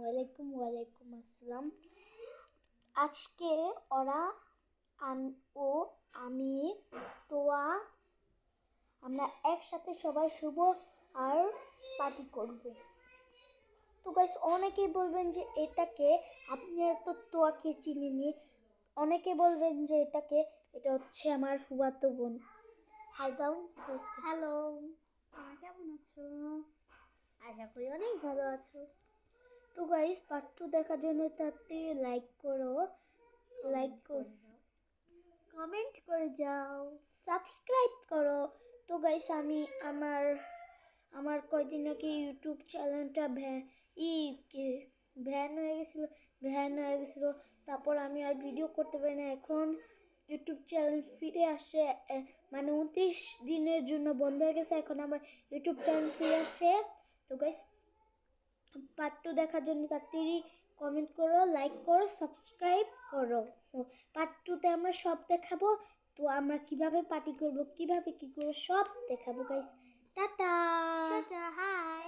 ওয়ালাইকুম আসসালাম। আজকে ওরা আমি তোয়া আমরা একসাথে সবাই শুভ আর পার্টি করব। তো গাইস, অনেকেই বলবেন যে এটাকে, আপনারা তো তোয়াকে চিনেনি, অনেকে বলবেন যে এটা হচ্ছে আমার ফুফাতো বোন। হাই দাও। হ্যালো, কেমন আছো? আশা করি অনেক ভালো আছো। তো গাইস, পার্ট 2 দেখার জন্য তাতে লাইক করো, কমেন্ট করে যাও, সাবস্ক্রাইব করো। তো গাইস, আমি আমার কয়দিন আগে ইউটিউব চ্যানেলটা ভ্যান হয়ে গেছিল। তারপর আমি আর ভিডিও করতে পারি না। এখন ইউটিউব চ্যানেল ফিরে আসে, মানে 29 দিনের জন্য বন্ধ হয়ে গেছে, এখন আমার ইউটিউব চ্যানেল ফিরে আসে। তো গাইস, পার্ট 2 দেখার জন্য তাড়াতাড়ি কমেন্ট করো, লাইক করো, সাবস্ক্রাইব করো। পার্ট 2তে আমরা সব দেখাবো। তো আমরা কিভাবে পার্টি করব, কিভাবে কি করব, সব দেখাবো গাইস। টাটা। হাই।